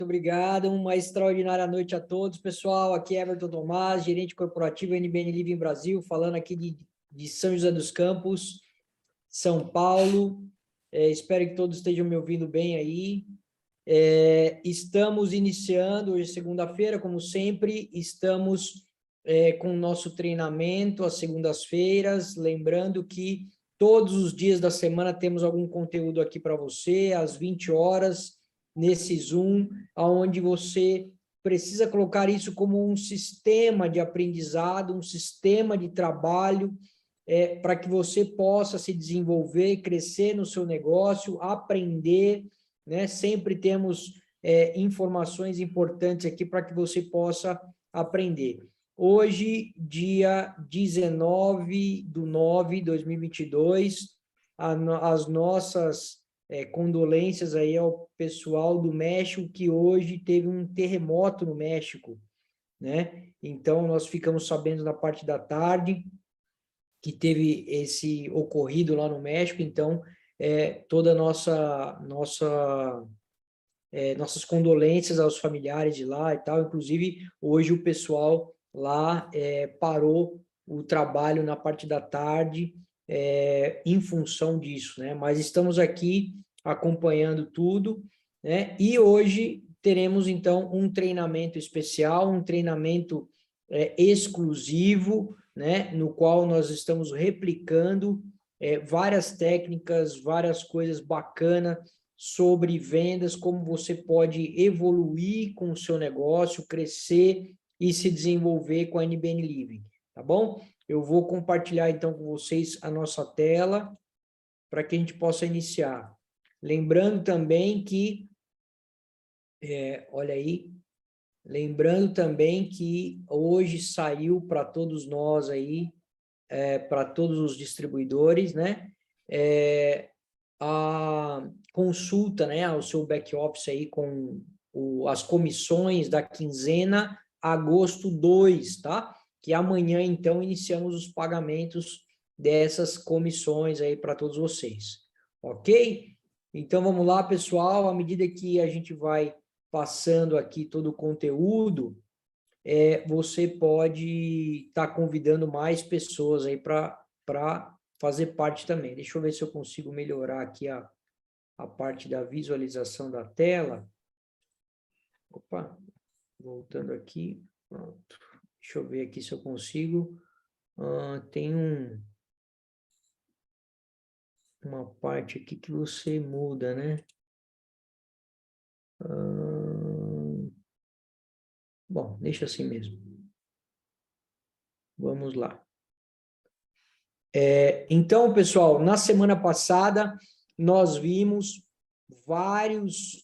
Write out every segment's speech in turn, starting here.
obrigado. Uma extraordinária noite a todos, pessoal. Aqui é Everton Tomás, gerente corporativo NBN Living Brasil, falando aqui de São José dos Campos, São Paulo. Espero que todos estejam me ouvindo bem aí. Estamos iniciando, hoje é segunda-feira, como sempre, estamos com o nosso treinamento às segundas-feiras, lembrando que todos os dias da semana temos algum conteúdo aqui para você, às 20 horas, nesse Zoom, onde você precisa colocar isso como um sistema de aprendizado, um sistema de trabalho, para que você possa se desenvolver, crescer no seu negócio, aprender, né? Sempre temos informações importantes aqui para que você possa aprender. Hoje, dia 19/9/2022, as nossas condolências aí ao pessoal do México, que hoje teve um terremoto no México, né? Então, nós ficamos sabendo na parte da tarde que teve esse ocorrido lá no México, então, toda nossas condolências aos familiares de lá e tal. Inclusive, hoje o pessoal lá parou o trabalho na parte da tarde em função disso, né? Mas estamos aqui acompanhando tudo, né? E hoje teremos, então, um treinamento especial, um treinamento exclusivo, né? No qual nós estamos replicando várias técnicas, várias coisas bacanas sobre vendas, como você pode evoluir com o seu negócio, crescer e se desenvolver com a NBN Living, tá bom? Eu vou compartilhar, então, com vocês a nossa tela, para que a gente possa iniciar. Lembrando também que, olha aí, lembrando também que hoje saiu para todos nós aí, para todos os distribuidores, né? A consulta, né, ao seu back-office aí com as comissões da quinzena agosto 2, tá? Que amanhã, então, iniciamos os pagamentos dessas comissões aí para todos vocês, ok? Então, vamos lá, pessoal, à medida que a gente vai passando aqui todo o conteúdo, você pode estar convidando mais pessoas aí para fazer parte também. Deixa eu ver se eu consigo melhorar aqui a parte da visualização da tela. Opa, voltando aqui. Pronto. Deixa eu ver aqui se eu consigo. Tem uma parte aqui que você muda, né? Bom, deixa assim mesmo. Vamos lá. Então, pessoal, na semana passada, nós vimos várias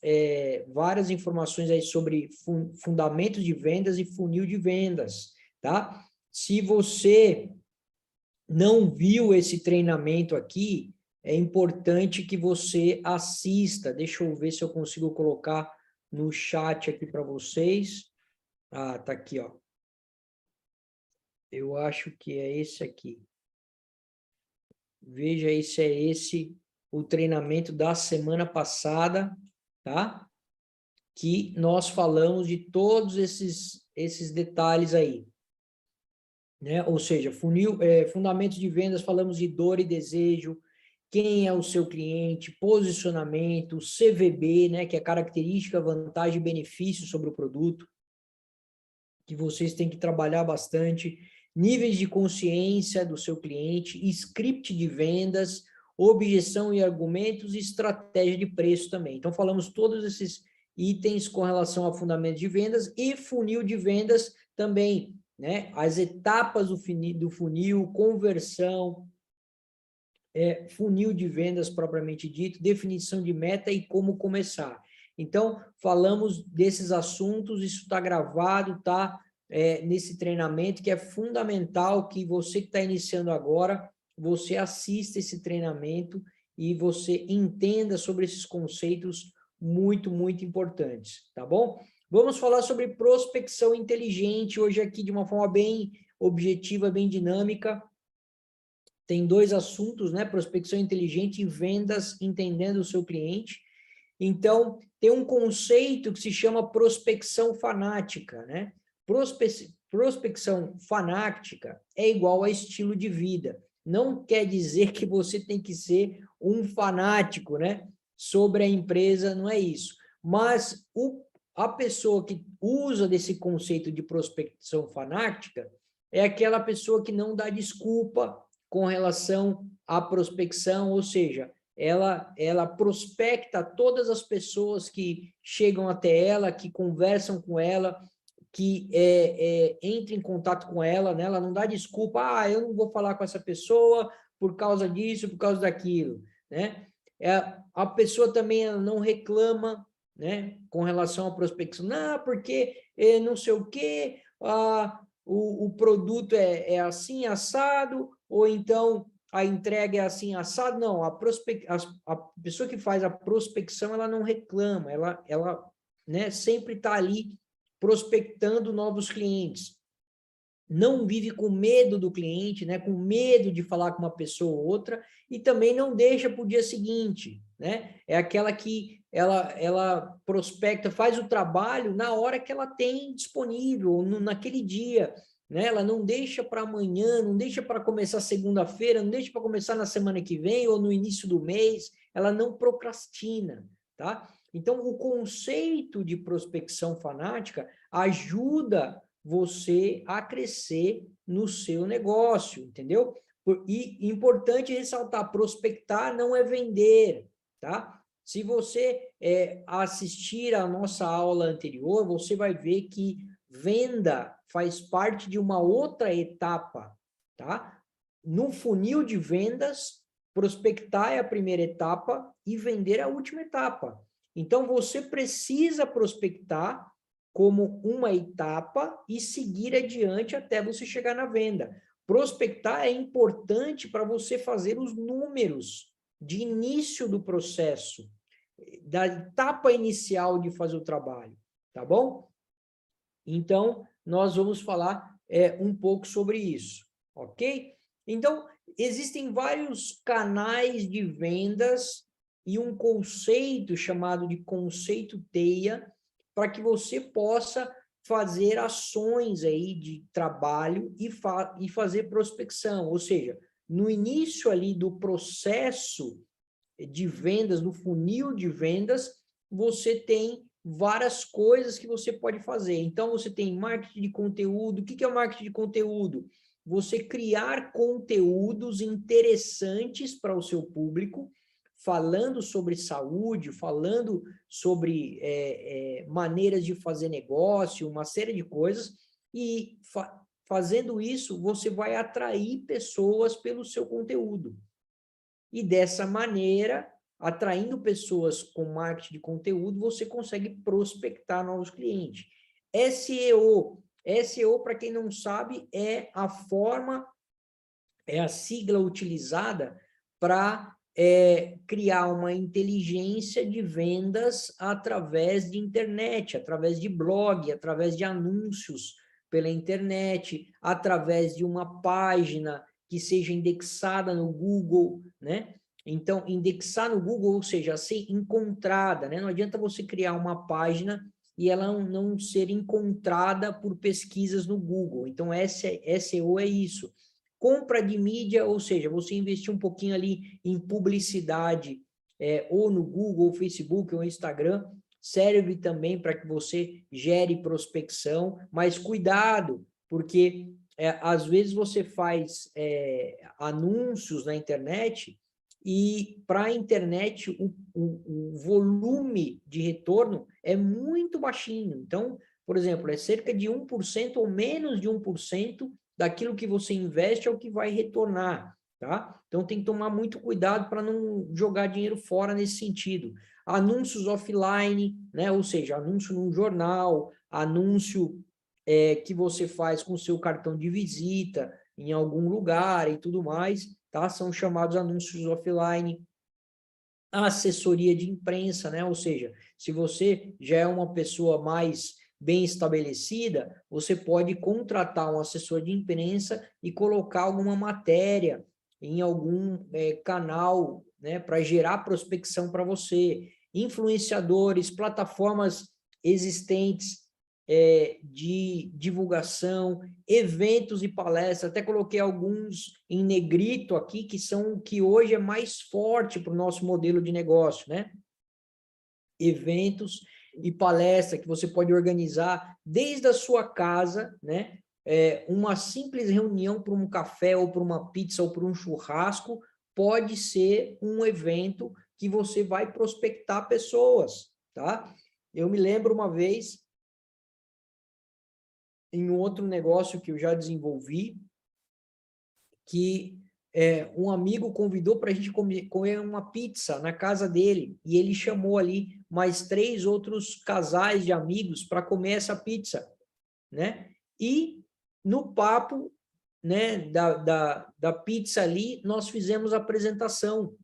informações aí sobre fundamentos de vendas e funil de vendas, tá? Se você não viu esse treinamento aqui, é importante que você assista. Deixa eu ver se eu consigo colocar no chat aqui para vocês. Ah, tá aqui, ó. Eu acho que é esse aqui. Veja aí se é esse o treinamento da semana passada, tá? Que nós falamos de todos esses detalhes aí, né? Ou seja, fundamentos de vendas, falamos de dor e desejo, quem é o seu cliente, posicionamento, CVB, né? Que é característica, vantagem e benefício sobre o produto, que vocês têm que trabalhar bastante, níveis de consciência do seu cliente, script de vendas, objeção e argumentos e estratégia de preço também. Então, falamos todos esses itens com relação a fundamentos de vendas e funil de vendas também, né? As etapas do funil, conversão, funil de vendas propriamente dito, definição de meta e como começar. Então, falamos desses assuntos, isso está gravado, tá? Nesse treinamento, que é fundamental que você que está iniciando agora, você assista esse treinamento e você entenda sobre esses conceitos muito, muito importantes, tá bom? Vamos falar sobre prospecção inteligente hoje aqui de uma forma bem objetiva, bem dinâmica. Tem dois assuntos, né? Prospecção inteligente e vendas entendendo o seu cliente. Então, tem um conceito que se chama prospecção fanática, né? Prospecção fanática é igual a estilo de vida. Não quer dizer que você tem que ser um fanático, né? Sobre a empresa, não é isso. Mas a pessoa que usa desse conceito de prospecção fanática é aquela pessoa que não dá desculpa com relação à prospecção, ou seja, ela prospecta todas as pessoas que chegam até ela, que conversam com ela, que entra em contato com ela, né? Ela não dá desculpa, eu não vou falar com essa pessoa por causa disso, por causa daquilo, né? A pessoa também não reclama, né? Com relação à prospecção, não, porque não sei o quê, o produto é assim, assado, ou então a entrega é assim, assado. Não, a pessoa que faz a prospecção, ela não reclama, ela né, sempre está ali prospectando novos clientes. Não vive com medo do cliente, né, com medo de falar com uma pessoa ou outra, e também não deixa para o dia seguinte, né? É aquela que ela prospecta, faz o trabalho na hora que ela tem disponível, naquele dia, né? Ela não deixa para amanhã, não deixa para começar segunda-feira, não deixa para começar na semana que vem ou no início do mês, ela não procrastina, tá? Então, o conceito de prospecção fanática ajuda você a crescer no seu negócio, entendeu? E importante ressaltar, prospectar não é vender, tá? Se você assistir a nossa aula anterior, você vai ver que venda faz parte de uma outra etapa, tá? No funil de vendas, prospectar é a primeira etapa e vender é a última etapa. Então, você precisa prospectar como uma etapa e seguir adiante até você chegar na venda. Prospectar é importante para você fazer os números de início do processo, da etapa inicial de fazer o trabalho, tá bom? Então, nós vamos falar um pouco sobre isso, ok? Então, existem vários canais de vendas e um conceito chamado de conceito teia, para que você possa fazer ações aí de trabalho e fazer prospecção, ou seja, no início ali do processo de vendas, no funil de vendas, você tem várias coisas que você pode fazer. Então, você tem marketing de conteúdo. O que é o marketing de conteúdo? Você criar conteúdos interessantes para o seu público, falando sobre saúde, falando sobre maneiras de fazer negócio, uma série de coisas, e fazendo isso, você vai atrair pessoas pelo seu conteúdo. E dessa maneira, atraindo pessoas com marketing de conteúdo, você consegue prospectar novos clientes. SEO. SEO, para quem não sabe, é a sigla utilizada para criar uma inteligência de vendas através de internet, através de blog, através de anúncios pela internet, através de uma página que seja indexada no Google, né? Então, indexar no Google, ou seja, ser encontrada, né? Não adianta você criar uma página e ela não ser encontrada por pesquisas no Google. Então, SEO é isso. Compra de mídia, ou seja, você investir um pouquinho ali em publicidade, ou no Google, ou Facebook, ou Instagram, serve também para que você gere prospecção, mas cuidado, porque às vezes você faz anúncios na internet e para a internet o volume de retorno é muito baixinho. Então, por exemplo, é cerca de 1% ou menos de 1% daquilo que você investe é o que vai retornar, tá? Então, tem que tomar muito cuidado para não jogar dinheiro fora nesse sentido. Anúncios offline, né? Ou seja, anúncio num jornal, anúncio que você faz com o seu cartão de visita em algum lugar e tudo mais, tá? São chamados anúncios offline. A assessoria de imprensa, né? Ou seja, se você já é uma pessoa mais bem estabelecida, você pode contratar um assessor de imprensa e colocar alguma matéria em algum canal, né, para gerar prospecção para você. influenciadores, plataformas existentes de divulgação, eventos e palestras. Até coloquei alguns em negrito aqui, que são o que hoje é mais forte para o nosso modelo de negócio, né? Eventos e palestra que você pode organizar desde a sua casa, né? Uma simples reunião para um café ou para uma pizza ou para um churrasco pode ser um evento que você vai prospectar pessoas, tá? Eu me lembro uma vez, em outro negócio que eu já desenvolvi, que um amigo convidou para a gente comer uma pizza na casa dele, e ele chamou ali mais 3 outros casais de amigos para comer essa pizza, né? E no papo, né, da pizza ali, nós fizemos a apresentação.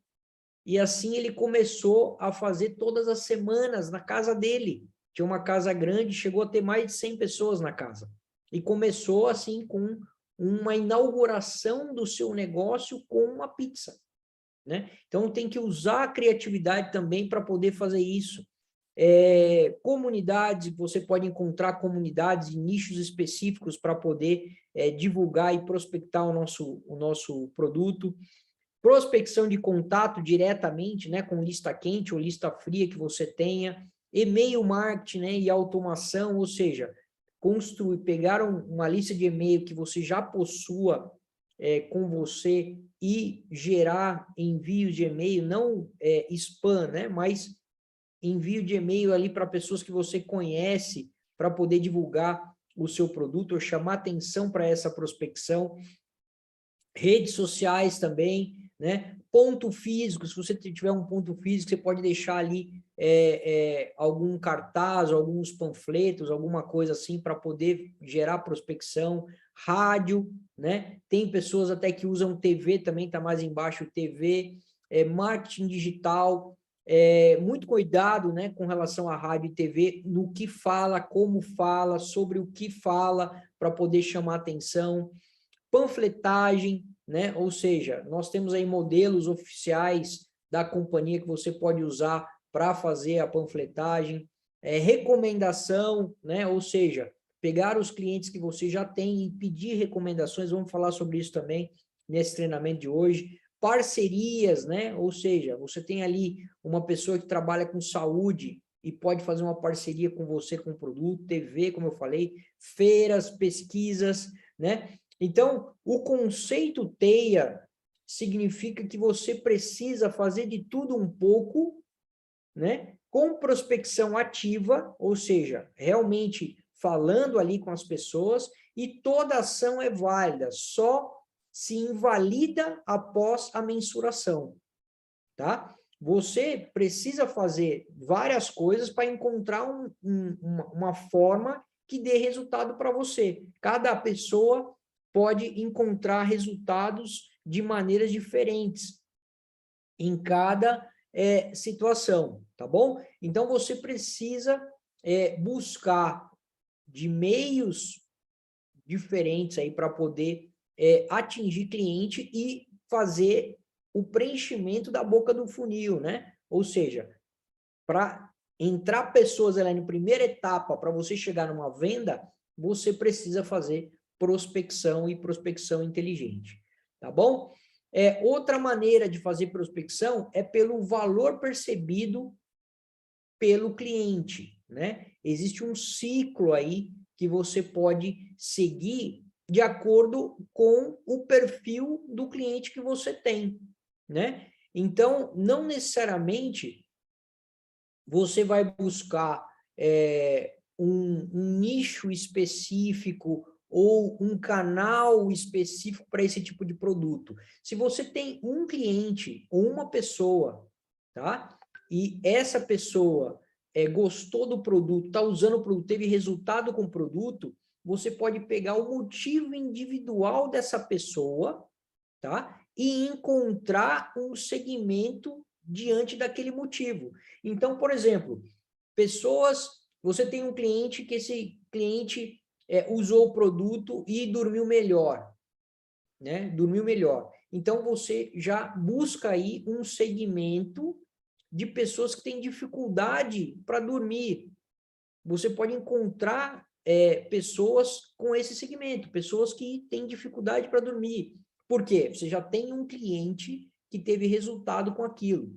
E assim ele começou a fazer todas as semanas na casa dele. Tinha uma casa grande, chegou a ter mais de 100 pessoas na casa. E começou assim com uma inauguração do seu negócio com uma pizza, né? Então tem que usar a criatividade também para poder fazer isso. Comunidades, você pode encontrar comunidades e nichos específicos para poder divulgar e prospectar o nosso produto. Prospecção de contato diretamente, né, com lista quente ou lista fria que você tenha, e-mail marketing, né, e automação, ou seja, pegar uma lista de e-mail que você já possua com você e gerar envios de e-mail, não spam, né, mas envio de e-mail ali para pessoas que você conhece, para poder divulgar o seu produto ou chamar atenção para essa prospecção. Redes sociais também, né? Ponto físico, se você tiver um ponto físico, você pode deixar ali algum cartaz, alguns panfletos, alguma coisa assim para poder gerar prospecção. Rádio, né? Tem pessoas até que usam TV também, está mais embaixo, TV, marketing digital, muito cuidado, né, com relação à rádio e TV, no que fala, como fala, sobre o que fala, para poder chamar atenção. Panfletagem, né? Ou seja, nós temos aí modelos oficiais da companhia que você pode usar para fazer a panfletagem, recomendação, né? Ou seja, pegar os clientes que você já tem e pedir recomendações, vamos falar sobre isso também nesse treinamento de hoje. Parcerias, né? Ou seja, você tem ali uma pessoa que trabalha com saúde e pode fazer uma parceria com você com produto, TV, como eu falei, feiras, pesquisas, né? Então, o conceito TEIA significa que você precisa fazer de tudo um pouco, né? Com prospecção ativa, ou seja, realmente falando ali com as pessoas, e toda ação é válida, só se invalida após a mensuração, tá? Você precisa fazer várias coisas para encontrar uma forma que dê resultado para você. Cada pessoa pode encontrar resultados de maneiras diferentes em cada situação, tá bom? Então, você precisa buscar de meios diferentes aí para poder atingir cliente e fazer o preenchimento da boca do funil, né? Ou seja, para entrar pessoas ali na primeira etapa, para você chegar numa venda, você precisa fazer prospecção e prospecção inteligente, tá bom? Outra maneira de fazer prospecção é pelo valor percebido pelo cliente, né? Existe um ciclo aí que você pode seguir de acordo com o perfil do cliente que você tem, né? Então, não necessariamente você vai buscar um nicho específico ou um canal específico para esse tipo de produto. Se você tem um cliente ou uma pessoa, tá? E essa pessoa gostou do produto, está usando o produto, teve resultado com o produto, você pode pegar o motivo individual dessa pessoa, tá? E encontrar um segmento diante daquele motivo. Então, por exemplo, você tem um cliente que esse cliente usou o produto e dormiu melhor, né? Dormiu melhor. Então, você já busca aí um segmento de pessoas que têm dificuldade para dormir. Você pode encontrar pessoas com esse segmento, pessoas que têm dificuldade para dormir. Por quê? Você já tem um cliente que teve resultado com aquilo,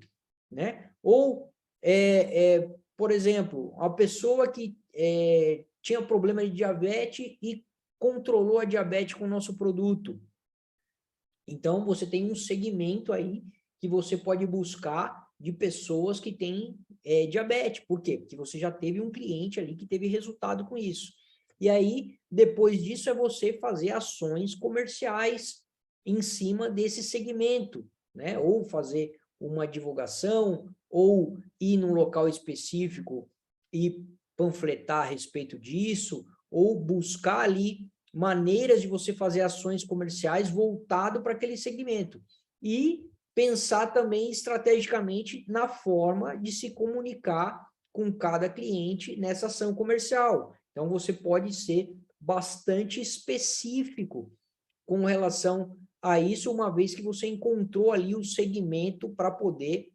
né? Ou, por exemplo, a pessoa que tinha problema de diabetes e controlou a diabetes com o nosso produto. Então, você tem um segmento aí que você pode buscar de pessoas que têm diabetes. Por quê? Porque você já teve um cliente ali que teve resultado com isso. E aí, depois disso, é você fazer ações comerciais em cima desse segmento, né? Ou fazer uma divulgação, ou ir num local específico e panfletar a respeito disso, ou buscar ali maneiras de você fazer ações comerciais voltado para aquele segmento. E pensar também estrategicamente na forma de se comunicar com cada cliente nessa ação comercial. Então, você pode ser bastante específico com relação a isso, uma vez que você encontrou ali o segmento para poder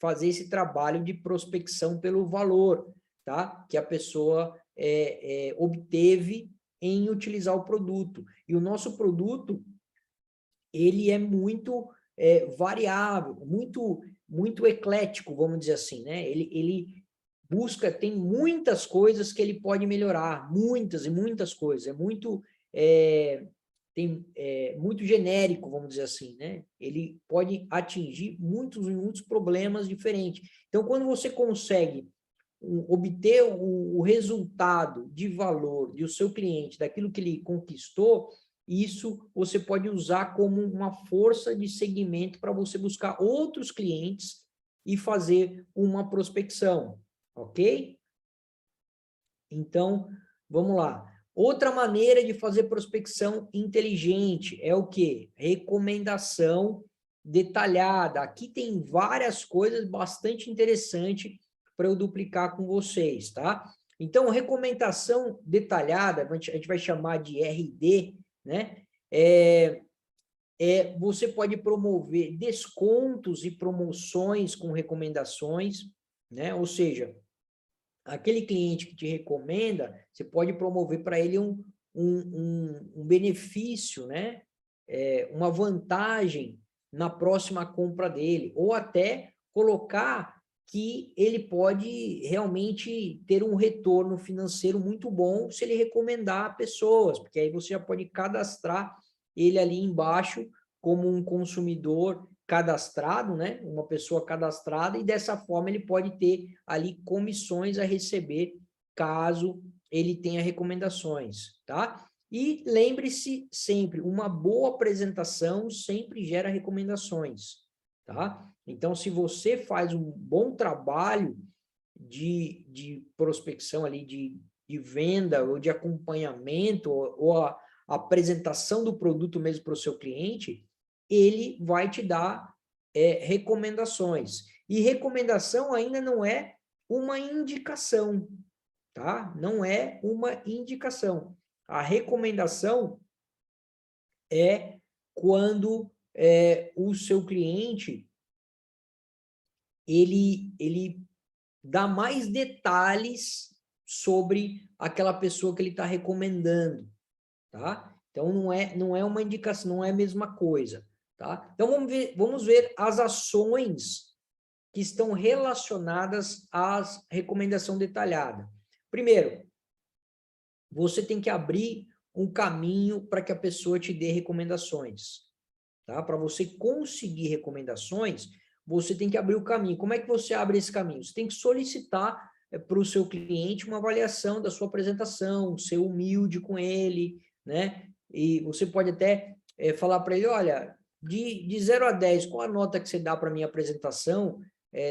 fazer esse trabalho de prospecção pelo valor, tá? Que a pessoa obteve em utilizar o produto. E o nosso produto, ele é muito variável, muito eclético, vamos dizer assim, né? Ele busca, tem muitas coisas que ele pode melhorar, muitas e muitas coisas, muito genérico, vamos dizer assim, né? Ele pode atingir muitos problemas diferentes. Então, quando você consegue obter o resultado de valor do seu cliente, daquilo que ele conquistou, isso você pode usar como uma força de segmento para você buscar outros clientes e fazer uma prospecção, ok? Então, vamos lá. Outra maneira de fazer prospecção inteligente é o quê? Recomendação detalhada. Aqui tem várias coisas bastante interessantes para eu duplicar com vocês, tá? Então, recomendação detalhada, a gente vai chamar de RD, né? Você pode promover descontos e promoções com recomendações, né? Ou seja, aquele cliente que te recomenda, você pode promover para ele um benefício, né? Uma vantagem na próxima compra dele, ou até colocar que ele pode realmente ter um retorno financeiro muito bom se ele recomendar pessoas, porque aí você já pode cadastrar ele ali embaixo como um consumidor cadastrado, né? Uma pessoa cadastrada, e dessa forma ele pode ter ali comissões a receber caso ele tenha recomendações, tá? E lembre-se sempre, uma boa apresentação sempre gera recomendações, tá? Então, se você faz um bom trabalho de prospecção ali, de venda ou de acompanhamento, ou a apresentação do produto mesmo para o seu cliente, ele vai te dar recomendações. E recomendação ainda não é uma indicação, tá? Não é uma indicação. A recomendação é quando o seu cliente ele dá mais detalhes sobre aquela pessoa que ele está recomendando, tá? Então, não é uma indicação, não é a mesma coisa, tá? Então, vamos ver as ações que estão relacionadas à recomendação detalhada. Primeiro, você tem que abrir um caminho para que a pessoa te dê recomendações, tá? Para você conseguir recomendações, você tem que abrir o caminho. Como é que você abre esse caminho? Você tem que solicitar para o seu cliente uma avaliação da sua apresentação, ser humilde com ele, né? E você pode até falar para ele, olha, de 0 a 10, qual a nota que você dá para a minha apresentação,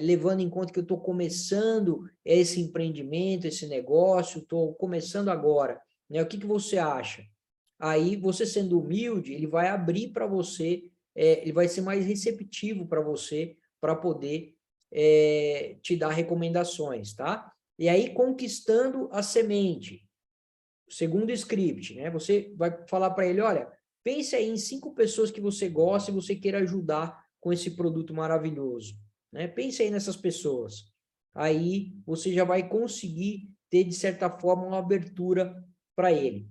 levando em conta que eu estou começando esse empreendimento, esse negócio, estou começando agora, né? O que você acha? Aí, você sendo humilde, ele vai abrir para você, ele vai ser mais receptivo para você, para poder te dar recomendações, tá? E aí, conquistando a semente, segundo script, né? Você vai falar para ele, olha, pense aí em 5 pessoas que você gosta e você queira ajudar com esse produto maravilhoso. né? Pense aí nessas pessoas. Aí você já vai conseguir ter, de certa forma, uma abertura para ele.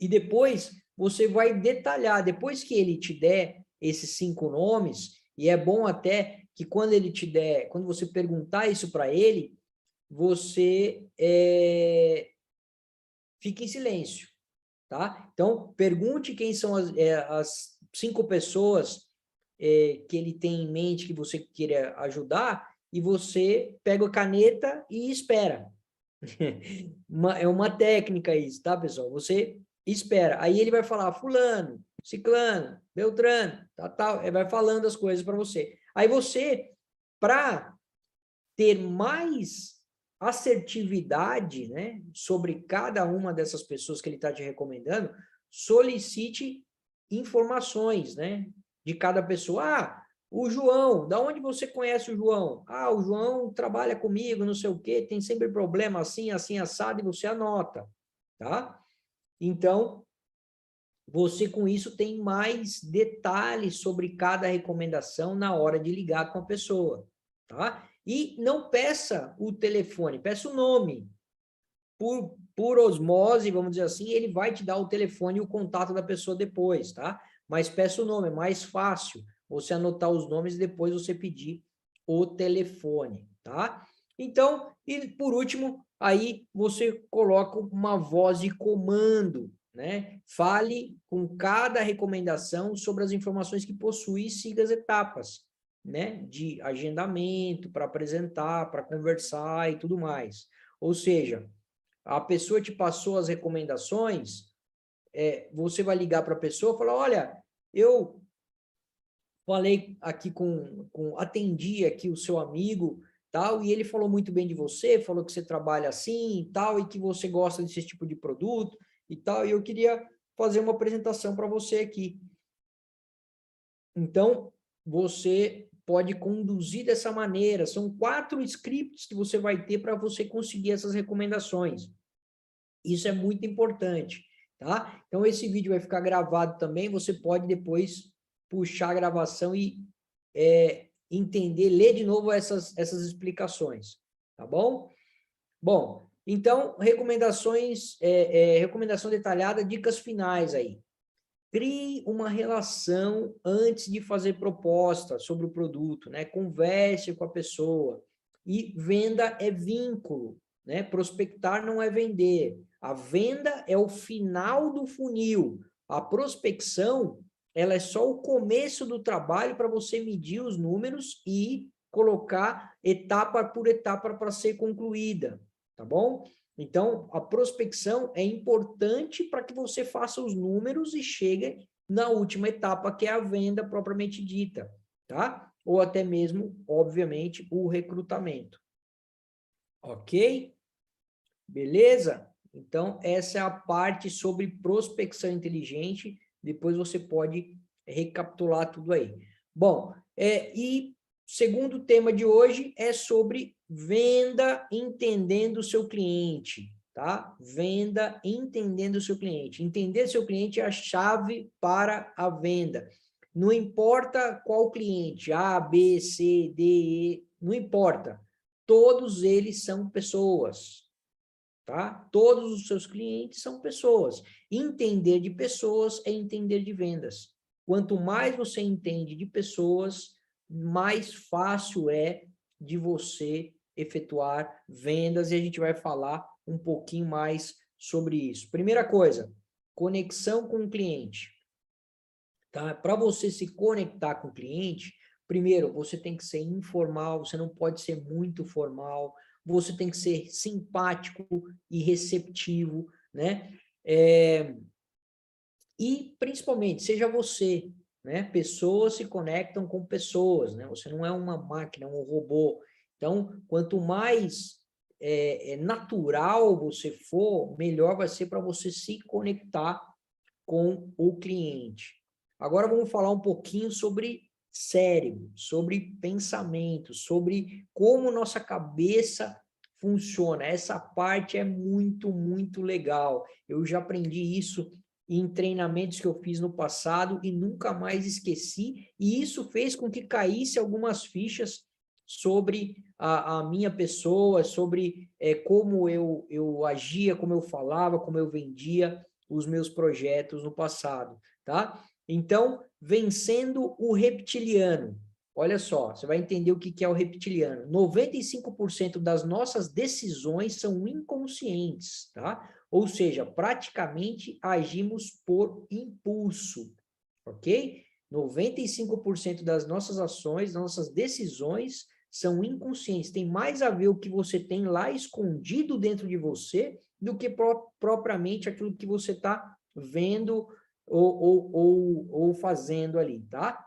E depois você vai detalhar, depois que ele te der esses 5 nomes, e é bom até que quando ele te der, quando você perguntar isso para ele, você fique em silêncio, tá? Então, pergunte quem são as 5 pessoas que ele tem em mente que você queira ajudar, e você pega a caneta e espera. É uma técnica isso, tá, pessoal? Você espera. Aí ele vai falar fulano, ciclano, beltrano, tal. Ele vai falando as coisas para você. Aí você, para ter mais assertividade, né, sobre cada uma dessas pessoas que ele está te recomendando, solicite informações, né, de cada pessoa. Ah, o João, da onde você conhece o João? Ah, o João trabalha comigo, não sei o quê, tem sempre problema assim, assim, assado, e você anota, tá? Então, você com isso tem mais detalhes sobre cada recomendação na hora de ligar com a pessoa, tá? E não peça o telefone, peça o nome. Por osmose, vamos dizer assim, ele vai te dar o telefone e o contato da pessoa depois, tá? Mas peça o nome, é mais fácil você anotar os nomes e depois você pedir o telefone, tá? Então, e por último, aí você coloca uma voz de comando, né? Fale com cada recomendação sobre as informações que possui e siga as etapas, né? De agendamento, para apresentar, para conversar e tudo mais. Ou seja, a pessoa te passou as recomendações, você vai ligar para a pessoa e falar, olha, eu falei aqui atendi aqui o seu amigo, tal, e ele falou muito bem de você, falou que você trabalha assim, tal, e que você gosta desse tipo de produto e tal, e eu queria fazer uma apresentação para você aqui. Então, você pode conduzir dessa maneira, são 4 scripts que você vai ter para você conseguir essas recomendações. Isso é muito importante, tá? Então, esse vídeo vai ficar gravado também, você pode depois puxar a gravação e entender, ler de novo essas explicações, tá bom? Bom, então, recomendação detalhada, dicas finais aí. Crie uma relação antes de fazer proposta sobre o produto, né? Converse com a pessoa. E venda é vínculo, né? Prospectar não é vender. A venda é o final do funil. A prospecção, ela é só o começo do trabalho para você medir os números e colocar etapa por etapa para ser concluída, tá bom? Então, a prospecção é importante para que você faça os números e chegue na última etapa, que é a venda propriamente dita, tá? Ou até mesmo, obviamente, o recrutamento. Ok? Beleza? Então, essa é a parte sobre prospecção inteligente. Depois você pode recapitular tudo aí. Bom, e segundo tema de hoje é sobre venda entendendo o seu cliente, tá? Venda entendendo o seu cliente. Entender seu cliente é a chave para a venda. Não importa qual cliente, A, B, C, D, E, não importa. Todos eles são pessoas, tá? Todos os seus clientes são pessoas. Entender de pessoas é entender de vendas. Quanto mais você entende de pessoas, mais fácil é de você efetuar vendas, e a gente vai falar um pouquinho mais sobre isso. Primeira coisa, conexão com o cliente. Tá? Para você se conectar com o cliente, primeiro, você tem que ser informal, você não pode ser muito formal, você tem que ser simpático e receptivo, né? E, principalmente, seja você, né? Pessoas se conectam com pessoas, né? Você não é uma máquina, um robô. Então, quanto mais natural você for, melhor vai ser para você se conectar com o cliente. Agora vamos falar um pouquinho sobre cérebro, sobre pensamento, sobre como nossa cabeça funciona. Essa parte é muito, muito legal. Eu já aprendi isso em treinamentos que eu fiz no passado e nunca mais esqueci, e isso fez com que caísse algumas fichas sobre a minha pessoa, sobre como eu agia, como eu falava, como eu vendia os meus projetos no passado, tá? Então, vencendo o reptiliano. Olha só, você vai entender o que é o reptiliano. 95% das nossas decisões são inconscientes, tá? Ou seja, praticamente agimos por impulso, ok? 95% das nossas ações, nossas decisões são inconscientes. Tem mais a ver o que você tem lá escondido dentro de você do que propriamente aquilo que você está vendo ou fazendo ali, tá?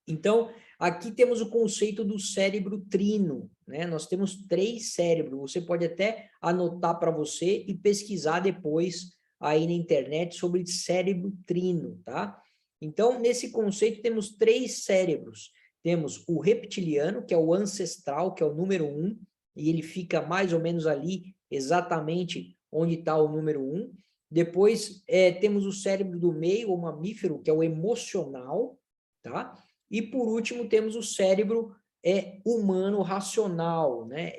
Então, aqui temos o conceito do cérebro trino, né? Nós temos 3 cérebros. Você pode até anotar para você e pesquisar depois aí na internet sobre cérebro trino, tá? Então, nesse conceito, temos 3 cérebros. Temos o reptiliano, que é o ancestral, que é o número 1, e ele fica mais ou menos ali, exatamente onde está o número 1. Depois, temos o cérebro do meio, o mamífero, que é o emocional, tá? E, por último, temos o cérebro humano racional, né?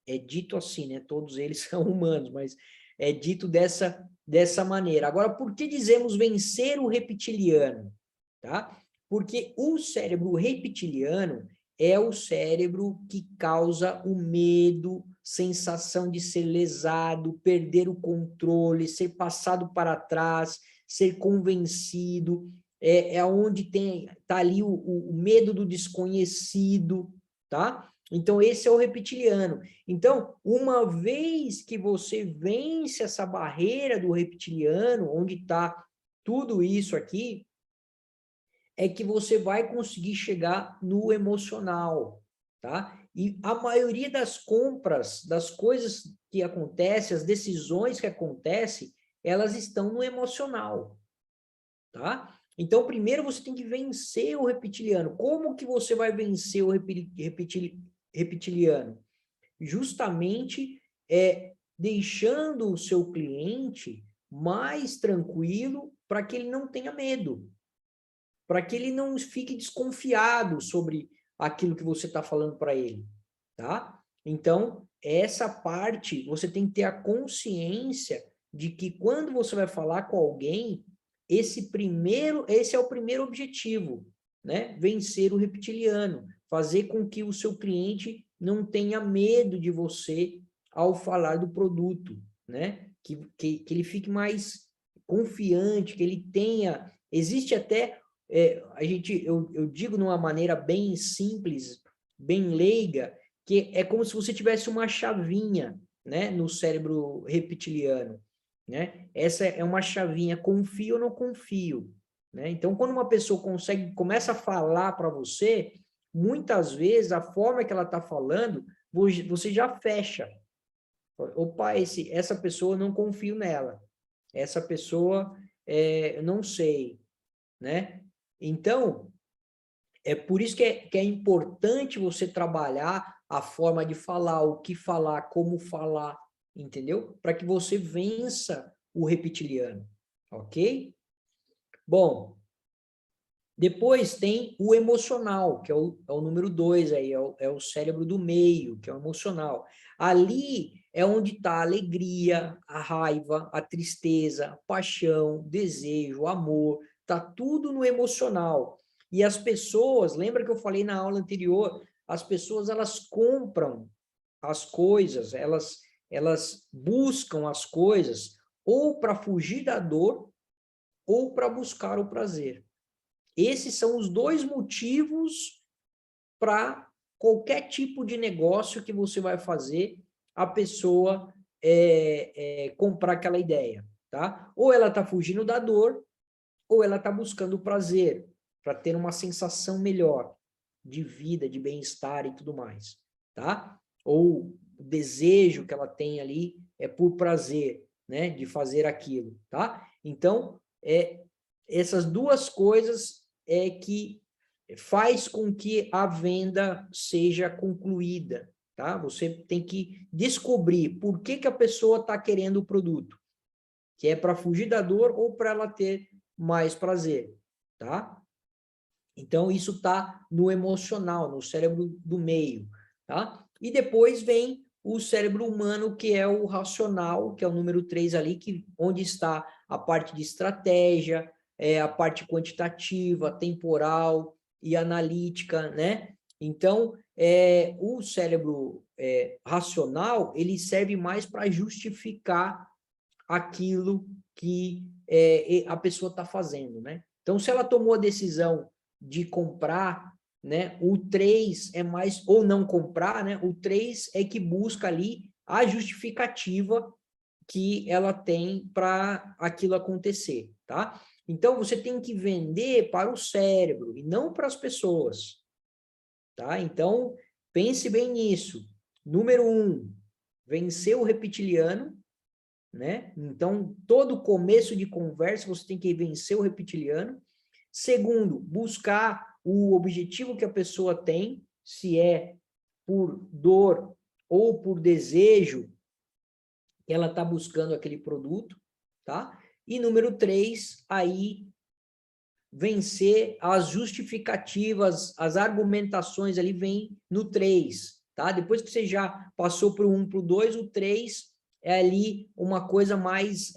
É dito assim, né? Todos eles são humanos, mas é dito dessa maneira. Agora, por que dizemos vencer o reptiliano? Tá? Porque o cérebro reptiliano é o cérebro que causa o medo, sensação de ser lesado, perder o controle, ser passado para trás, ser convencido, onde tá ali o medo do desconhecido, tá? Então, esse é o reptiliano. Então, uma vez que você vence essa barreira do reptiliano, onde está tudo isso aqui, é que você vai conseguir chegar no emocional, tá? E a maioria das compras, das coisas que acontecem, as decisões que acontecem, elas estão no emocional, tá? Então, primeiro você tem que vencer o reptiliano. Como que você vai vencer o reptiliano? Justamente deixando o seu cliente mais tranquilo para que ele não tenha medo, para que ele não fique desconfiado sobre aquilo que você está falando para ele, tá? Então, essa parte, você tem que ter a consciência de que quando você vai falar com alguém, esse é o primeiro objetivo, né? Vencer o reptiliano, fazer com que o seu cliente não tenha medo de você ao falar do produto, né? Que ele fique mais confiante, que ele tenha... Existe até eu digo de uma maneira bem simples, bem leiga, que é como se você tivesse uma chavinha, né, no cérebro reptiliano, né? Essa é uma chavinha, confio ou não confio, né? Então, quando uma pessoa começa a falar para você, muitas vezes a forma que ela está falando, você já fecha. Opa, essa pessoa eu não confio nela. Essa pessoa, eu não sei, né? Então, é por isso que é importante você trabalhar a forma de falar, o que falar, como falar, entendeu? Para que você vença o reptiliano, ok? Bom, depois tem o emocional, que é o número 2 aí, é o cérebro do meio, que é o emocional. Ali é onde está a alegria, a raiva, a tristeza, a paixão, desejo, o amor, está tudo no emocional. E as pessoas, lembra que eu falei na aula anterior, as pessoas elas compram as coisas, elas buscam as coisas ou para fugir da dor ou para buscar o prazer. Esses são os 2 motivos para qualquer tipo de negócio que você vai fazer, a pessoa comprar aquela ideia, tá? Ou ela está fugindo da dor, ou ela está buscando o prazer, para ter uma sensação melhor de vida, de bem-estar e tudo mais, tá? Ou o desejo que ela tem ali é por prazer, né, de fazer aquilo, tá? Então, essas 2 coisas que faz com que a venda seja concluída, tá? Você tem que descobrir por que a pessoa está querendo o produto, que é para fugir da dor ou para ela ter mais prazer, tá? Então, isso está no emocional, no cérebro do meio, tá? E depois vem o cérebro humano, que é o racional, que é o número 3 ali, onde está a parte de estratégia, a parte quantitativa, temporal e analítica, né? Então, o cérebro racional, ele serve mais para justificar aquilo que a pessoa está fazendo, né? Então, se ela tomou a decisão de comprar, né, o 3 é mais, ou não comprar, né, o 3 é que busca ali a justificativa que ela tem para aquilo acontecer, tá? Então, você tem que vender para o cérebro e não para as pessoas, tá? Então, pense bem nisso. Número 1, vencer o reptiliano, né? Então, todo começo de conversa você tem que vencer o reptiliano. Segundo, buscar o objetivo que a pessoa tem, se é por dor ou por desejo, ela está buscando aquele produto, tá? E número 3, aí vencer as justificativas, as argumentações ali vem no 3, tá? Depois que você já passou para o 1, para o 2, o 3 é ali uma coisa mais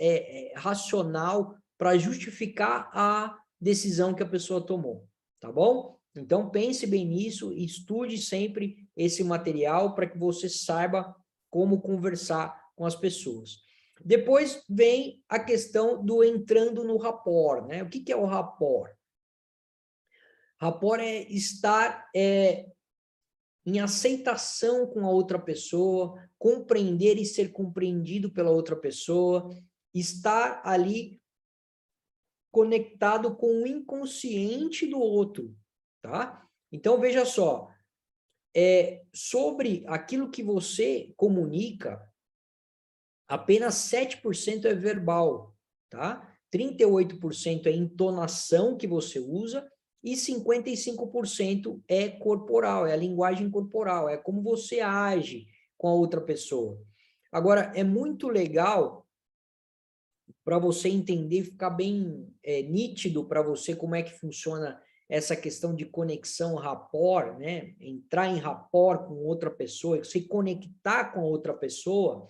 racional para justificar a decisão que a pessoa tomou, tá bom? Então, pense bem nisso, estude sempre esse material para que você saiba como conversar com as pessoas. Depois vem a questão do entrando no rapport, né? O que é o rapport? Rapport é estar em aceitação com a outra pessoa, compreender e ser compreendido pela outra pessoa, estar ali conectado com o inconsciente do outro, tá? Então, veja só, sobre aquilo que você comunica, apenas 7% é verbal, tá? 38% é entonação que você usa e 55% é corporal, é a linguagem corporal, é como você age com a outra pessoa. Agora, é muito legal para você entender, ficar bem nítido para você como é que funciona essa questão de conexão rapport, né? Entrar em rapport com outra pessoa, se conectar com a outra pessoa,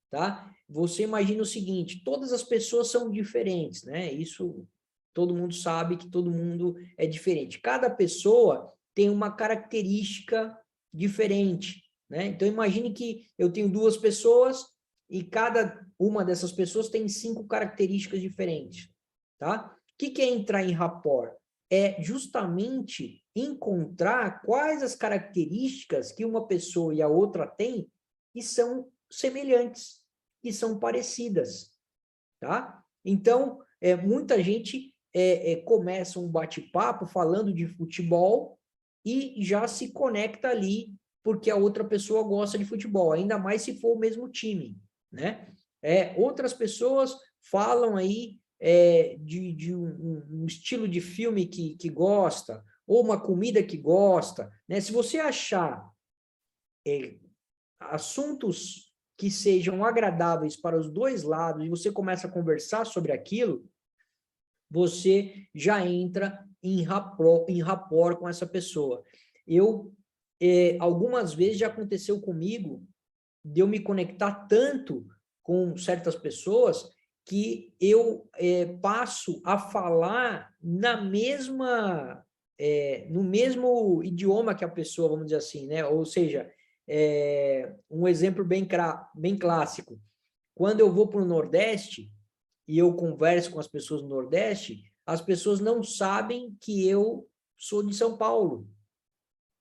tá? Você imagina o seguinte, todas as pessoas são diferentes, né? Isso todo mundo sabe que todo mundo é diferente. Cada pessoa tem uma característica diferente, né? Então imagine que eu tenho duas pessoas e cada uma dessas pessoas tem 5 características diferentes, tá? O que é entrar em rapport? É justamente encontrar quais as características que uma pessoa e a outra têm e são semelhantes, que são parecidas, tá? Então, muita gente começa um bate-papo falando de futebol e já se conecta ali porque a outra pessoa gosta de futebol, ainda mais se for o mesmo time, né? Outras pessoas falam aí de um estilo de filme que gosta, ou uma comida que gosta, né? Se você achar assuntos que sejam agradáveis para os dois lados e você começa a conversar sobre aquilo, você já entra em rapport com essa pessoa. Eu, algumas vezes já aconteceu comigo de eu me conectar tanto com certas pessoas que eu passo a falar no mesmo idioma que a pessoa, vamos dizer assim, né? Ou seja, um exemplo bem clássico. Quando eu vou para o Nordeste e eu converso com as pessoas do Nordeste, as pessoas não sabem que eu sou de São Paulo,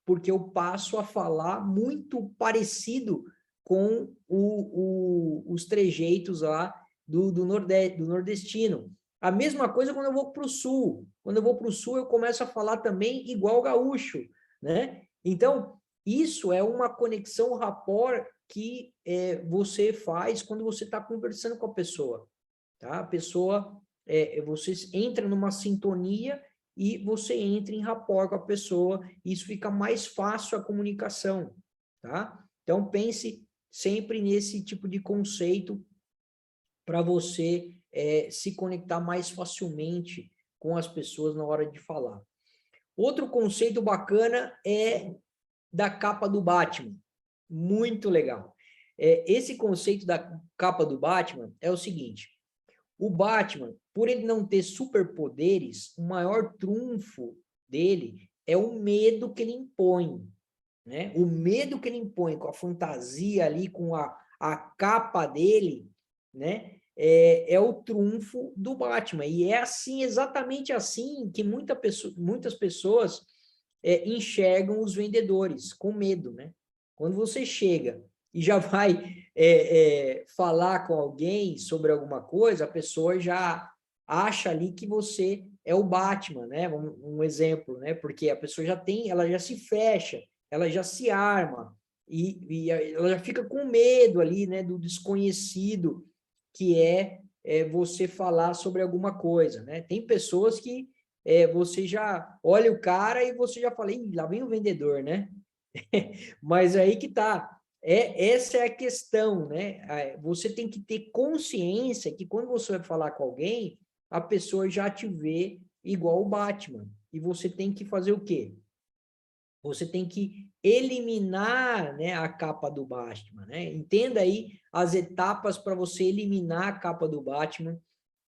porque eu passo a falar muito parecido com os trejeitos lá do nordestino. A mesma coisa quando eu vou para o Sul. Quando eu vou para o Sul, eu começo a falar também igual gaúcho, né? Então, isso é uma conexão rapport que você faz quando você está conversando com a pessoa, tá? A pessoa, você entra numa sintonia e você entra em rapport com a pessoa, e isso fica mais fácil a comunicação, tá? Então, pense sempre nesse tipo de conceito para você se conectar mais facilmente com as pessoas na hora de falar. Outro conceito bacana é da capa do Batman. Muito legal. Esse conceito da capa do Batman é o seguinte: o Batman, por ele não ter superpoderes, o maior trunfo dele é o medo que ele impõe, né? O medo que ele impõe com a fantasia ali, com a capa dele, né? É o trunfo do Batman. E é assim, exatamente assim, que muitas pessoas enxergam os vendedores, com medo, né? Quando você chega e já vai falar com alguém sobre alguma coisa, a pessoa já acha ali que você é o Batman, né? Um exemplo, né? Porque a pessoa ela já se fecha, ela já se arma, e ela já fica com medo ali, né? Do desconhecido, que você falar sobre alguma coisa, né? Tem pessoas que você já olha o cara e você já fala, lá vem o vendedor, né? Mas aí que tá. Essa é a questão, né? Você tem que ter consciência que quando você vai falar com alguém, a pessoa já te vê igual o Batman. E você tem que fazer o quê? Você tem que eliminar, né, a capa do Batman, né? Entenda aí as etapas para você eliminar a capa do Batman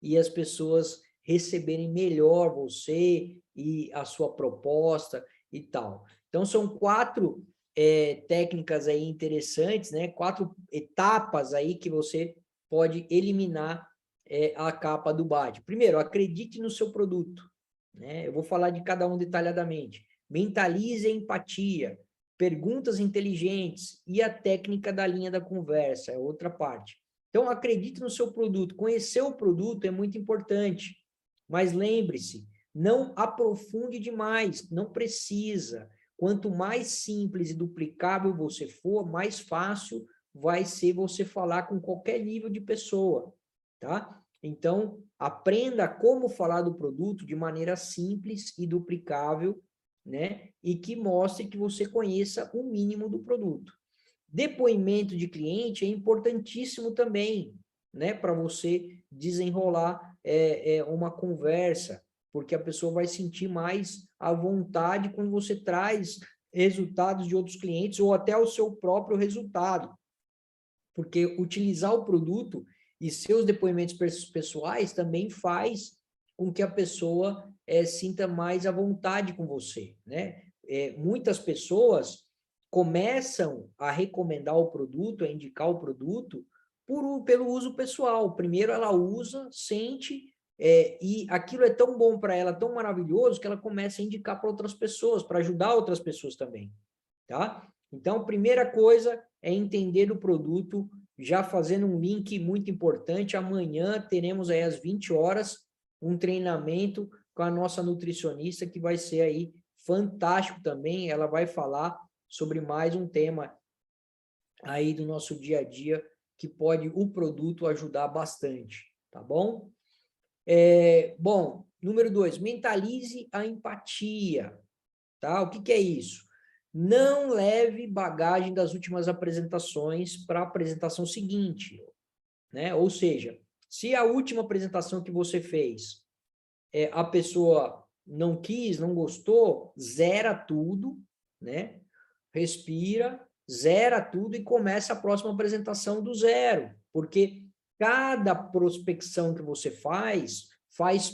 e as pessoas receberem melhor você e a sua proposta e tal. Então, são 4 técnicas aí interessantes, né? 4 etapas aí que você pode eliminar a capa do Batman. Primeiro, acredite no seu produto, né? Eu vou falar de cada um detalhadamente. Mentalize a empatia, perguntas inteligentes e a técnica da linha da conversa, é outra parte. Então, acredite no seu produto. Conhecer o produto é muito importante, mas lembre-se, não aprofunde demais, não precisa. Quanto mais simples e duplicável você for, mais fácil vai ser você falar com qualquer nível de pessoa, tá? Então, aprenda como falar do produto de maneira simples e duplicável, né? E que mostre que você conheça o mínimo do produto. Depoimento de cliente é importantíssimo também, né? Para você desenrolar uma conversa, porque a pessoa vai sentir mais à vontade quando você traz resultados de outros clientes ou até o seu próprio resultado. Porque utilizar o produto e seus depoimentos pessoais também faz com que a pessoa sinta mais à vontade com você, né? Muitas pessoas começam a recomendar o produto, a indicar o produto pelo uso pessoal. Primeiro ela usa, sente, e aquilo é tão bom para ela, tão maravilhoso, que ela começa a indicar para outras pessoas, para ajudar outras pessoas também, tá? Então, primeira coisa é entender o produto, já fazendo um link muito importante. Amanhã teremos aí às 20 horas um treinamento com a nossa nutricionista, que vai ser aí fantástico também. Ela vai falar sobre mais um tema aí do nosso dia a dia, que pode o produto ajudar bastante, tá bom? Bom, número 2, mentalize a empatia, tá? O que é isso? Não leve bagagem das últimas apresentações para a apresentação seguinte, né? Ou seja, se a última apresentação que você fez, a pessoa não quis, não gostou, zera tudo, né? Respira, zera tudo e começa a próxima apresentação do zero, porque cada prospecção que você faz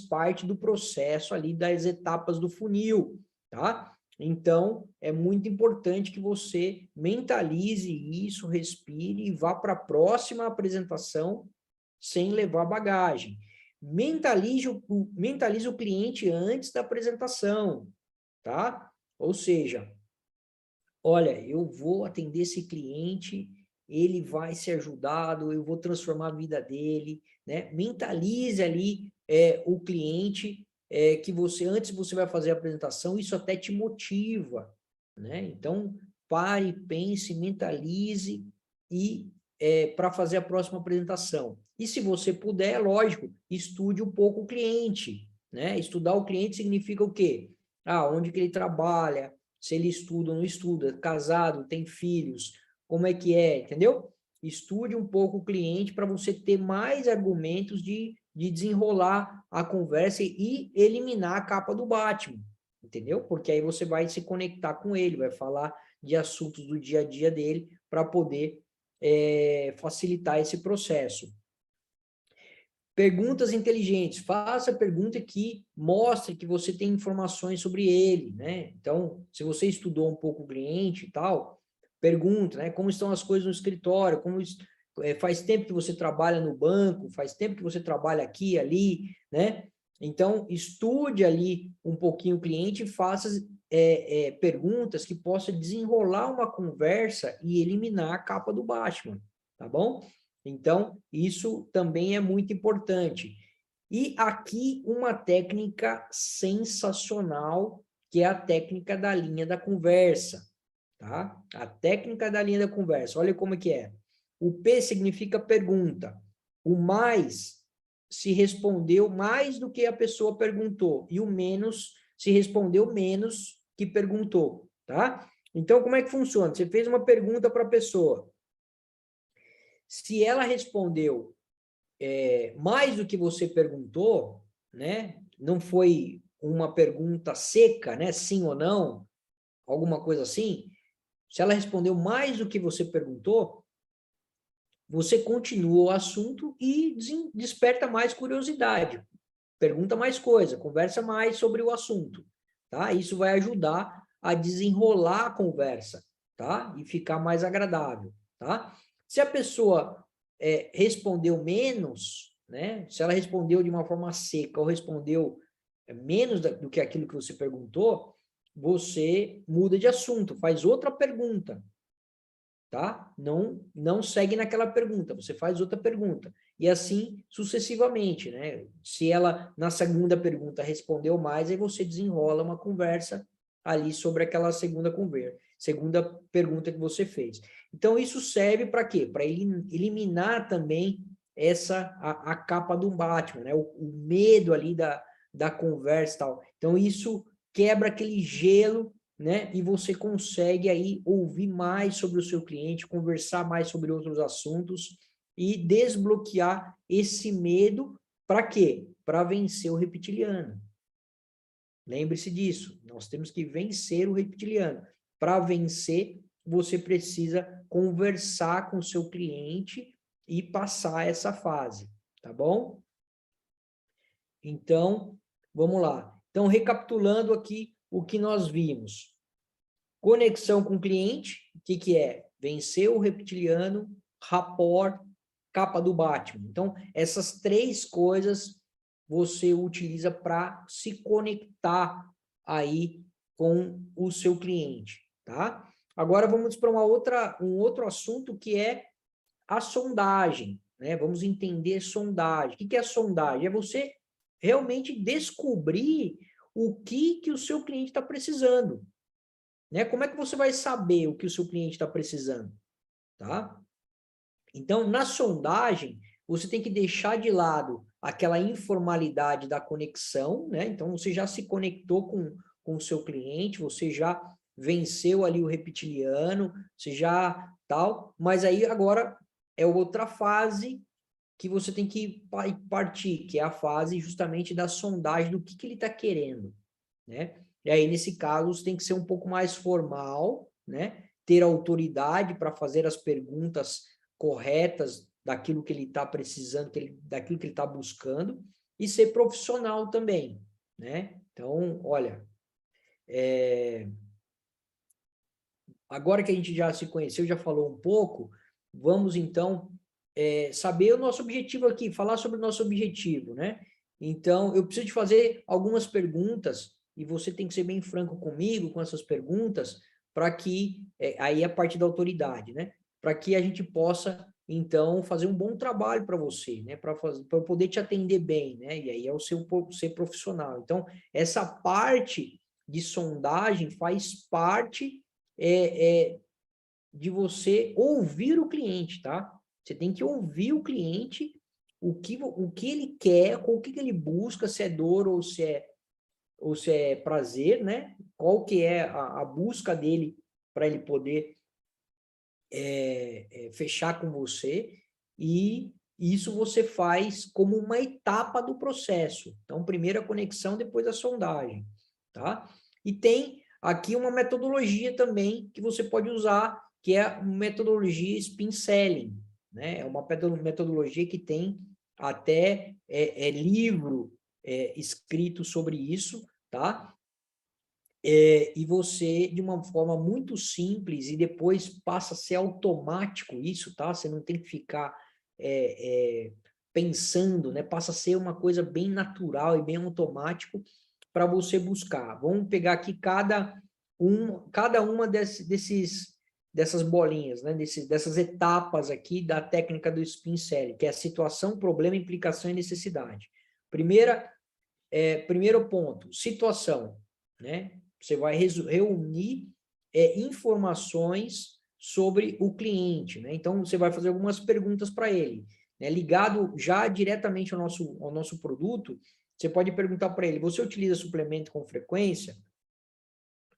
parte do processo ali das etapas do funil, tá? Então, é muito importante que você mentalize isso, respire e vá para a próxima apresentação sem levar bagagem. Mentalize o cliente antes da apresentação, tá? Ou seja, olha, eu vou atender esse cliente, ele vai ser ajudado, eu vou transformar a vida dele, né? Mentalize ali o cliente, que antes você vai fazer a apresentação, isso até te motiva, né? Então, pare, pense, mentalize e para fazer a próxima apresentação. E se você puder, lógico, estude um pouco o cliente, né? Estudar o cliente significa o quê? Onde que ele trabalha, se ele estuda ou não estuda, casado, tem filhos, como é que é, entendeu? estude um pouco o cliente para você ter mais argumentos de desenrolar a conversa e eliminar a capa do Batman, entendeu? Porque aí você vai se conectar com ele, vai falar de assuntos do dia a dia dele para poder facilitar esse processo. Perguntas inteligentes. Faça pergunta que mostre que você tem informações sobre ele, né? Então, se você estudou um pouco o cliente e tal, pergunta, né? Como estão as coisas no escritório? Faz tempo que você trabalha no banco? Faz tempo que você trabalha aqui e ali, né? Então, estude ali um pouquinho o cliente e faça perguntas que possam desenrolar uma conversa e eliminar a capa do Batman, tá bom? Então, isso também é muito importante. E aqui uma técnica sensacional, que é a técnica da linha da conversa, tá? A técnica da linha da conversa, olha como que é. O P significa pergunta. O mais se respondeu mais do que a pessoa perguntou, e o menos se respondeu menos que perguntou, tá? Então, como é que funciona? Você fez uma pergunta para a pessoa. Se ela respondeu mais do que você perguntou, né? Não foi uma pergunta seca, né? Sim ou não, alguma coisa assim. Se ela respondeu mais do que você perguntou, você continua o assunto e desperta mais curiosidade. Pergunta mais coisa, conversa mais sobre o assunto, tá? Isso vai ajudar a desenrolar a conversa, tá? E ficar mais agradável, tá? Se a pessoa respondeu menos, né? Se ela respondeu de uma forma seca ou respondeu menos do que aquilo que você perguntou, você muda de assunto, faz outra pergunta, tá? Não segue naquela pergunta, você faz outra pergunta. E assim sucessivamente, né? Se ela, na segunda pergunta, respondeu mais, aí você desenrola uma conversa ali sobre aquela segunda pergunta que você fez. Então, isso serve para quê? Para eliminar também a capa do Batman, né? O medo ali da conversa e tal. Então, isso quebra aquele gelo, né? E você consegue aí ouvir mais sobre o seu cliente, conversar mais sobre outros assuntos e desbloquear esse medo para quê? Para vencer o reptiliano. Lembre-se disso, nós temos que vencer o reptiliano. Para vencer, você precisa conversar com o seu cliente e passar essa fase, tá bom? Então, vamos lá. Então, recapitulando aqui o que nós vimos. Conexão com o cliente, o que é? Vencer o reptiliano, rapport, capa do Batman. Então, essas três coisas você utiliza para se conectar aí com o seu cliente, tá? Agora vamos para um outro assunto que é a sondagem, né? Vamos entender sondagem. O que é a sondagem? É você realmente descobrir o que o seu cliente está precisando, né? Como é que você vai saber o que o seu cliente está precisando, tá? Então, na sondagem, você tem que deixar de lado aquela informalidade da conexão, né? Então, você já se conectou com o seu cliente, você já venceu ali o reptiliano, você já tal, mas aí agora é outra fase que você tem que partir, que é a fase justamente da sondagem do que ele está querendo, né? E aí, nesse caso, tem que ser um pouco mais formal, né? Ter autoridade para fazer as perguntas corretas daquilo que ele está precisando, daquilo que ele está buscando, e ser profissional também, né? Então, olha, agora que a gente já se conheceu, já falou um pouco, vamos então saber o nosso objetivo aqui, falar sobre o nosso objetivo, né? Então, eu preciso de fazer algumas perguntas e você tem que ser bem franco comigo com essas perguntas para que, aí é a parte da autoridade, né? Para que a gente possa, então, fazer um bom trabalho para você, né? Para poder te atender bem, né? E aí é o seu ser profissional. Então, essa parte de sondagem faz parte de você ouvir o cliente, tá? Você tem que ouvir o cliente, o que ele quer, o que ele busca, se é dor ou se é prazer, né? Qual que é a busca dele para ele poder fechar com você, e isso você faz como uma etapa do processo. Então, primeiro a conexão, depois a sondagem, tá? E tem aqui uma metodologia também que você pode usar, que é a metodologia Spin Selling, né? É uma metodologia que tem até livro escrito sobre isso, tá? E você, de uma forma muito simples, e depois passa a ser automático isso, tá? Você não tem que ficar pensando, né? Passa a ser uma coisa bem natural e bem automático para você buscar. Vamos pegar aqui cada uma dessas bolinhas, né? Dessas etapas aqui da técnica do Spin Selling, que é a situação, problema, implicação e necessidade. Primeiro ponto, situação, né? Você vai reunir informações sobre o cliente, né? Então, você vai fazer algumas perguntas para ele, né? Ligado já diretamente ao nosso produto, você pode perguntar para ele, você utiliza suplemento com frequência?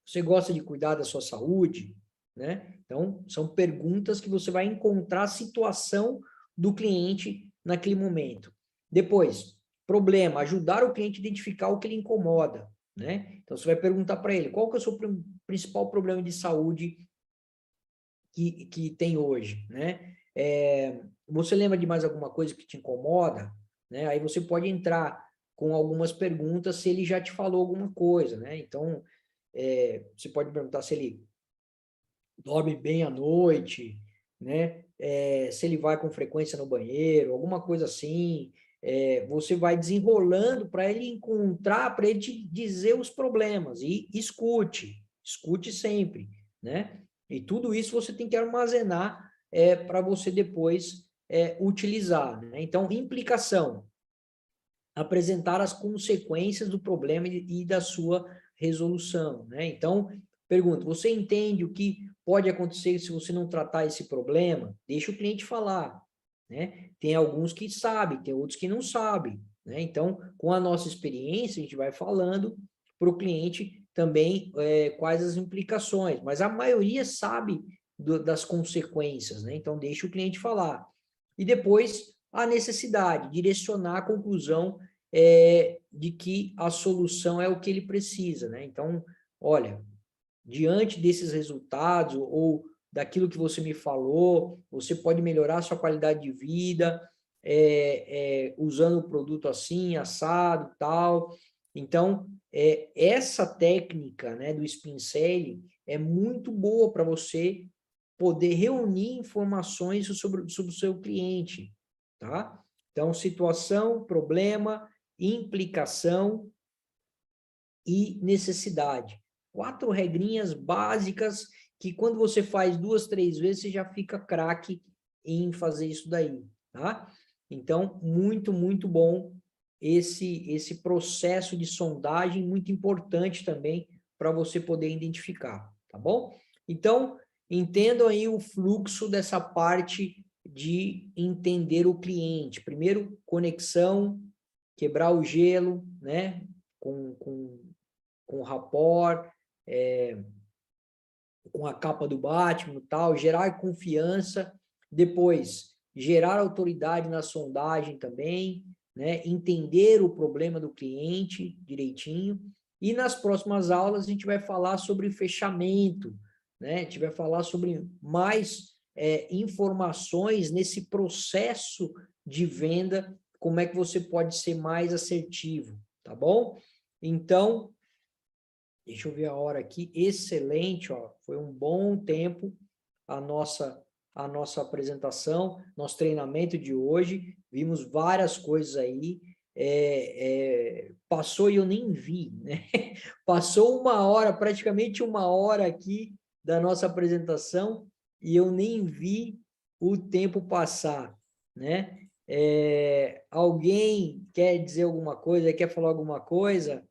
Você gosta de cuidar da sua saúde? Né? Então, são perguntas que você vai encontrar a situação do cliente naquele momento. Depois, problema, ajudar o cliente a identificar o que lhe incomoda, né? Então, você vai perguntar para ele, qual que é o seu principal problema de saúde que tem hoje, né? Você lembra de mais alguma coisa que te incomoda? Né? Aí você pode entrar com algumas perguntas se ele já te falou alguma coisa, né? Então, você pode perguntar se ele dorme bem à noite, né? Se ele vai com frequência no banheiro, alguma coisa assim. Você vai desenrolando para ele encontrar, para ele te dizer os problemas. E escute sempre, né? E tudo isso você tem que armazenar para você depois utilizar, né? Então, implicação. Apresentar as consequências do problema e da sua resolução, né? Então, pergunta, você entende o que pode acontecer se você não tratar esse problema? Deixa o cliente falar, né? Tem alguns que sabem, tem outros que não sabem, né? Então, com a nossa experiência, a gente vai falando para o cliente também quais as implicações, mas a maioria sabe das consequências, né? Então, deixa o cliente falar. E depois, a necessidade, direcionar a conclusão de que a solução é o que ele precisa, né? Então, olha, diante desses resultados ou daquilo que você me falou, você pode melhorar a sua qualidade de vida usando o produto assim, assado, tal. Então, essa técnica, né, do Spin Selling é muito boa para você poder reunir informações sobre o seu cliente, tá? Então, situação, problema, implicação e necessidade. 4 regrinhas básicas que quando você faz 2, 3 vezes, você já fica craque em fazer isso daí, tá? Então, muito, muito bom esse processo de sondagem, muito importante também para você poder identificar, tá bom? Então, entendam aí o fluxo dessa parte de entender o cliente. Primeiro, conexão, quebrar o gelo, né? Com rapport, com a capa do Batman e tal, gerar confiança, depois gerar autoridade na sondagem também, né? Entender o problema do cliente direitinho, e nas próximas aulas a gente vai falar sobre fechamento, né? A gente vai falar sobre mais informações nesse processo de venda, como é que você pode ser mais assertivo, tá bom? Então, deixa eu ver a hora aqui. Excelente, ó. Foi um bom tempo a nossa apresentação, nosso treinamento de hoje. Vimos várias coisas aí. Passou e eu nem vi, né? Passou uma hora, praticamente uma hora aqui da nossa apresentação e eu nem vi o tempo passar, né? Alguém quer dizer alguma coisa, quer falar alguma coisa?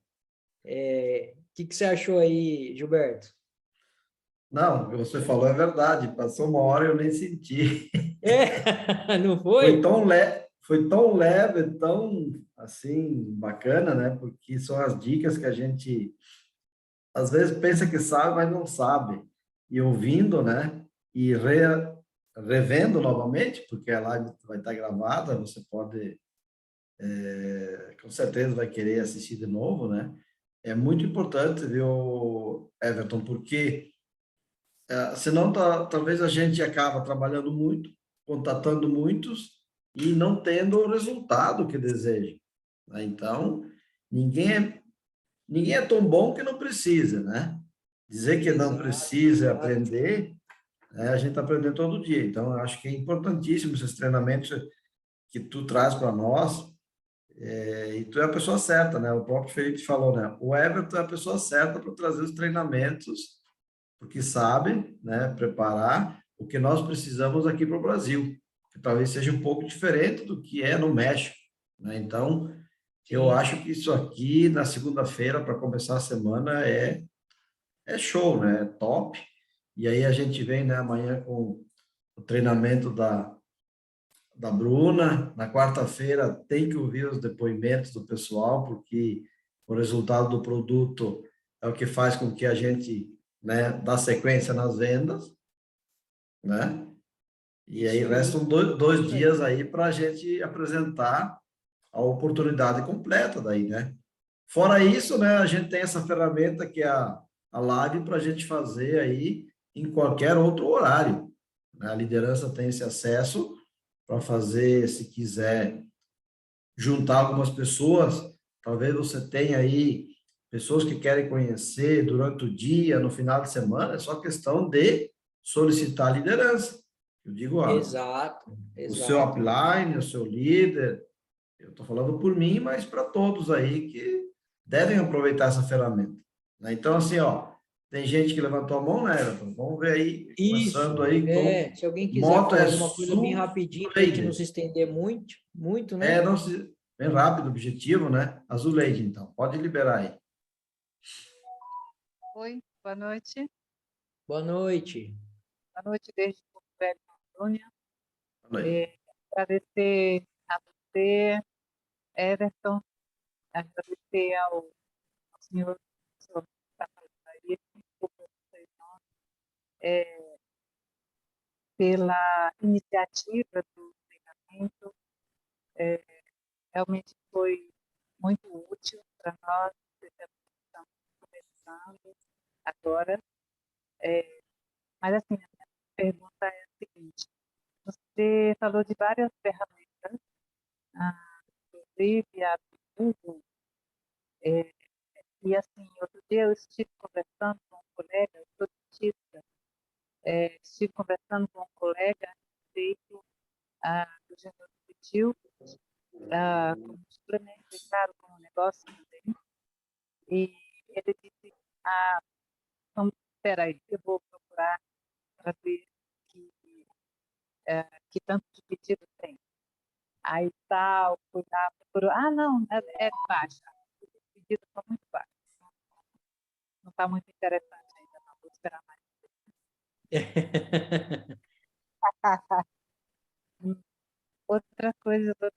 Que você achou aí, Gilberto? Não, o que você falou é verdade. Passou uma hora e eu nem senti. Não Foi foi? foi tão leve, tão assim bacana, né? Porque são as dicas que a gente às vezes pensa que sabe, mas não sabe. E ouvindo, né? e revendo novamente, porque a live vai estar gravada, você pode, com certeza vai querer assistir de novo, né? É muito importante, viu, Everton, porque senão talvez a gente acaba trabalhando muito, contatando muitos e não tendo o resultado que deseja, né? Então, ninguém é tão bom que não precisa, né? Dizer que não Exato, precisa exato. aprender, a gente está aprendendo todo dia. Então, eu acho que é importantíssimo esses treinamentos que tu traz para nós, e tu é a pessoa certa, né? O próprio Felipe falou, né? O Everton é a pessoa certa para trazer os treinamentos, porque sabe, né, preparar o que nós precisamos aqui para o Brasil, que talvez seja um pouco diferente do que é no México, né? Então, eu Sim. acho que isso aqui, na segunda-feira, para começar a semana, é show, né? É top. E aí a gente vem, né, amanhã com o treinamento da Bruna. Na quarta-feira tem que ouvir os depoimentos do pessoal, porque o resultado do produto é o que faz com que a gente, né, dá sequência nas vendas, né? E aí Isso restam aí. dois Isso aí. dias aí para a gente apresentar a oportunidade completa daí, né? Fora isso, né, a gente tem essa ferramenta que é a live para a gente fazer aí em qualquer outro horário, né? A liderança tem esse acesso para fazer, se quiser, juntar algumas pessoas. Talvez você tenha aí pessoas que querem conhecer durante o dia, no final de semana, é só questão de solicitar liderança. Eu digo, ó, Exato, o seu exato. upline, o seu líder, eu estou falando por mim, mas para todos aí que devem aproveitar essa ferramenta, né? Então, assim, ó, tem gente que levantou a mão, né, Everton? Vamos ver aí, começando Isso. aí com Se alguém quiser moto falar é alguma coisa bem rapidinho para a gente não se Zuleide. estender muito, muito, né? Não se, bem rápido, objetivo, né? Azuleide, então, pode liberar aí. Oi, boa noite. Boa noite. Boa noite desde Porto Velho, Amazônia. Boa noite. Agradecer a você, Everton, agradecer ao senhor aí, pela iniciativa do treinamento. Realmente foi muito útil para nós, que estamos começando agora. Mas, assim, a minha pergunta é a seguinte: você falou de várias ferramentas, inclusive a do Google. E, assim, outro dia eu estive conversando com um colega, eu sou dentista, estive conversando com um colega a respeito do genocidil, como suplemento, e claro, como negócio também. E ele disse, então, espera aí, eu vou procurar para ver que tanto de pedido tem. Aí tal, fui lá, procurou, não, é baixa, os pedidos são muito baixos, não está muito interessante ainda, não, vou esperar mais. Outra coisa, você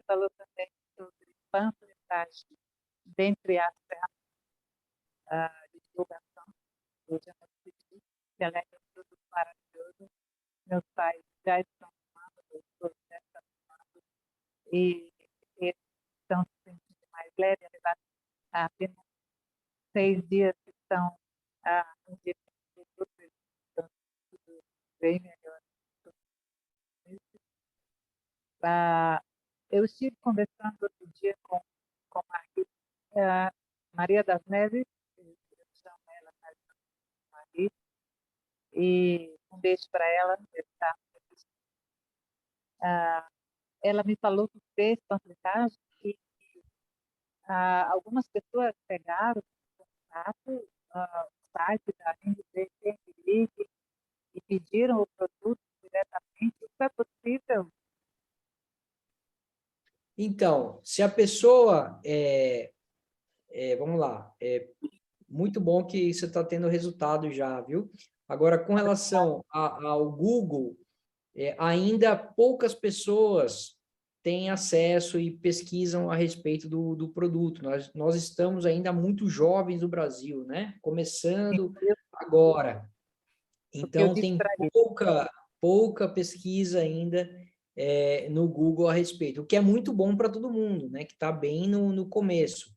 falou também sobre panfletagem, dentre as ferramentas de divulgação do genocídio, que ela é um produto maravilhoso. Meus pais já estão tomando, meus sogros já estão tomando, e eles estão se sentindo mais leves, há apenas 6 dias que estão no dia de tudo, estão tudo bem melhor. Eu estive conversando outro dia com Maria das Neves, eu chamo ela Maria, e um beijo para ela. Ela me falou que fez panfletagem e algumas pessoas pegaram o contato, o site da NDC e pediram o produto diretamente. Isso é possível? Então, se a pessoa, vamos lá, muito bom que você está tendo resultado já, viu? Agora, com relação ao Google, ainda poucas pessoas têm acesso e pesquisam a respeito do produto. Nós estamos ainda muito jovens no Brasil, né? Começando agora. Então, tem pouca pesquisa ainda no Google a respeito, o que é muito bom para todo mundo, né? Que está bem no começo.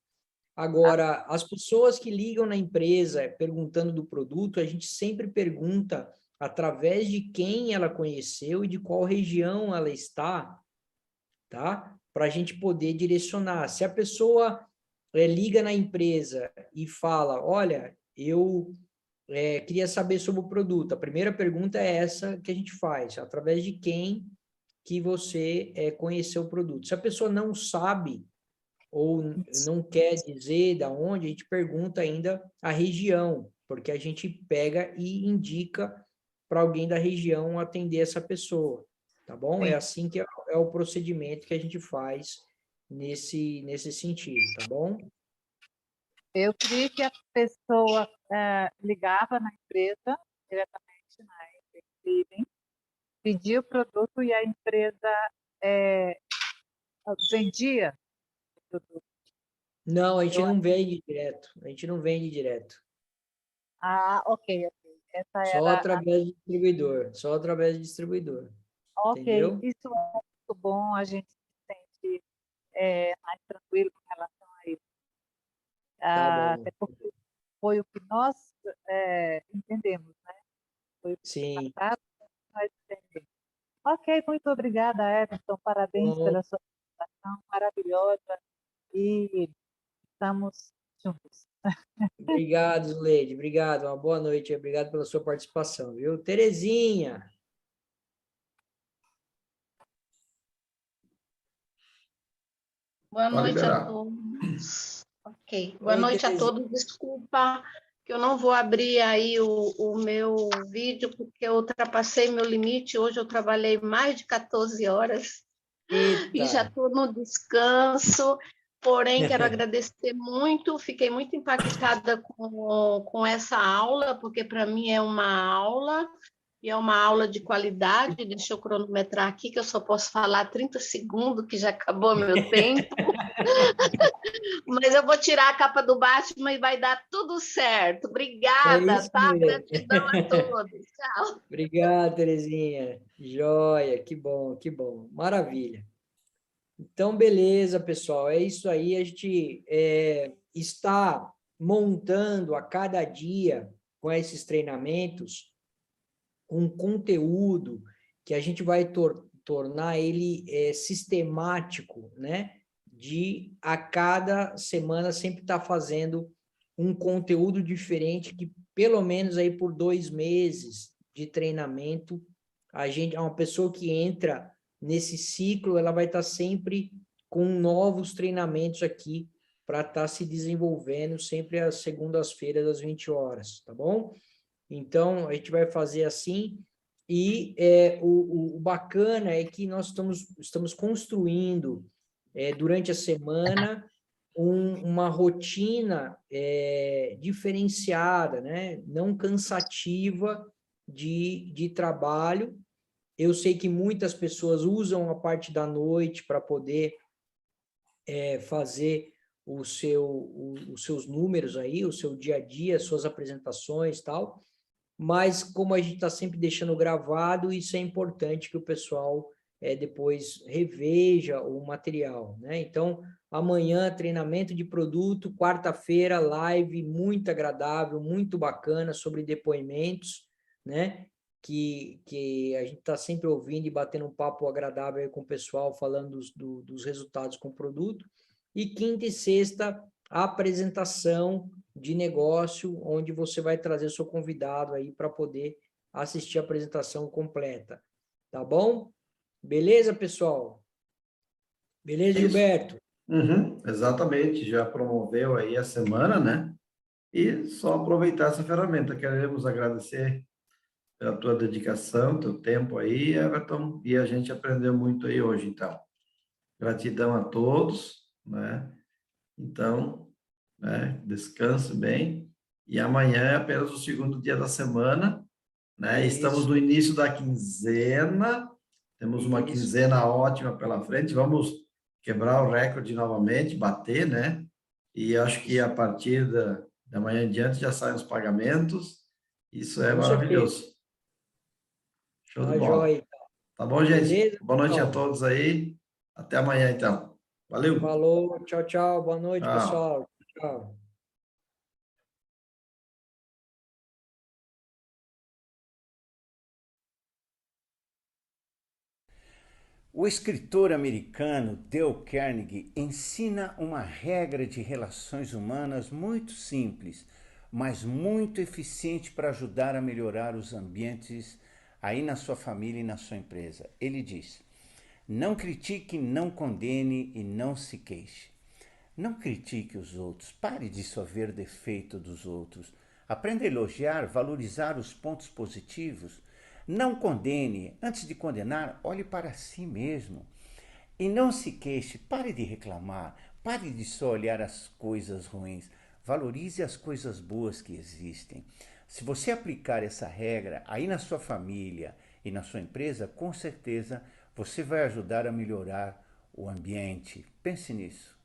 Agora, as pessoas que ligam na empresa perguntando do produto, a gente sempre pergunta através de quem ela conheceu e de qual região ela está, tá? Para a gente poder direcionar. Se a pessoa liga na empresa e fala, olha, eu queria saber sobre o produto, a primeira pergunta é essa que a gente faz, através de quem que você conheceu o produto. Se a pessoa não sabe ou não quer dizer da onde, a gente pergunta ainda a região, porque a gente pega e indica para alguém da região atender essa pessoa, tá bom? É assim que é o procedimento que a gente faz nesse sentido, tá bom? Eu queria que a pessoa ligava na empresa, diretamente na Living, pedia o produto e a empresa vendia o produto. Não, a gente não vende direto. A gente não vende direto. Ah, ok. Essa Só era através de distribuidor. Só através de distribuidor. Ok, Entendeu? isso é muito bom, a gente se sente mais tranquilo com relação a isso. Tá bom. Até porque foi o que nós entendemos, né? Foi o que foi Sim. passado, nós entendemos. Ok, muito obrigada, Everton. Parabéns Bom, pela sua apresentação maravilhosa e estamos juntos. obrigado, Zuleide. Obrigado. Uma boa noite. Obrigado pela sua participação, viu? Terezinha. Boa Pode noite a liberar. todos. Ok. Boa Oi, noite a Terezinha. todos. Desculpa que eu não vou abrir aí o meu vídeo, porque eu ultrapassei meu limite. Hoje eu trabalhei mais de 14 horas e já Eita. estou no descanso. Porém, quero agradecer muito. Fiquei muito impactada com essa aula, porque para mim é uma aula. E é uma aula de qualidade. Deixa eu cronometrar aqui, que eu só posso falar 30 segundos, que já acabou meu tempo. Mas eu vou tirar a capa do Batman e vai dar tudo certo. É Obrigada, isso tá? mesmo. Gratidão a todos. Tchau. Obrigado, Terezinha. Joia, que bom, que bom. Maravilha. Então, beleza, pessoal. É isso aí. A gente está montando a cada dia, com esses treinamentos, um conteúdo que a gente vai tornar ele sistemático, né? De a cada semana sempre estar fazendo um conteúdo diferente que pelo menos aí por 2 meses de treinamento, uma pessoa que entra nesse ciclo, ela vai estar sempre com novos treinamentos aqui para estar se desenvolvendo sempre às segundas-feiras às 20 horas, tá bom? Então, a gente vai fazer assim, e o bacana é que nós estamos construindo, durante a semana, uma rotina diferenciada, né? Não cansativa de trabalho. Eu sei que muitas pessoas usam a parte da noite para poder fazer os seus números aí, o seu dia a dia, suas apresentações e tal, mas como a gente está sempre deixando gravado, isso é importante que o pessoal depois reveja o material, né? Então, amanhã, treinamento de produto, quarta-feira, live muito agradável, muito bacana, sobre depoimentos, né? Que a gente está sempre ouvindo e batendo um papo agradável aí com o pessoal, falando dos resultados com o produto. E quinta e sexta, a apresentação de negócio, onde você vai trazer seu convidado aí para poder assistir a apresentação completa. Tá bom? Beleza, pessoal? Beleza, Isso. Gilberto? Uhum, exatamente, já promoveu aí a semana, né? E só aproveitar essa ferramenta. Queremos agradecer pela tua dedicação, teu tempo aí, Everton, e a gente aprendeu muito aí hoje, então. Gratidão a todos, né? Então, né, descanse bem. E amanhã é apenas o segundo dia da semana, né? Estamos Isso. no início da quinzena, temos uma Isso. quinzena ótima pela frente, vamos quebrar o recorde novamente, bater, né? E acho que a partir da manhã em diante já saem os pagamentos, isso é Com certeza. maravilhoso. Show de Tá bola. joia. Tá bom, gente? Beleza, Boa noite a pessoal? todos aí. Até amanhã, então. Valeu. Falou, tchau, tchau. Boa noite, Tchau. pessoal. Tchau. O escritor americano Dale Carnegie ensina uma regra de relações humanas muito simples, mas muito eficiente para ajudar a melhorar os ambientes aí na sua família e na sua empresa. Ele diz: não critique, não condene e não se queixe. Não critique os outros, pare de só ver defeito dos outros. Aprenda a elogiar, valorizar os pontos positivos. Não condene, antes de condenar, olhe para si mesmo. E não se queixe, pare de reclamar, pare de só olhar as coisas ruins. Valorize as coisas boas que existem. Se você aplicar essa regra aí na sua família e na sua empresa, com certeza você vai ajudar a melhorar o ambiente. Pense nisso.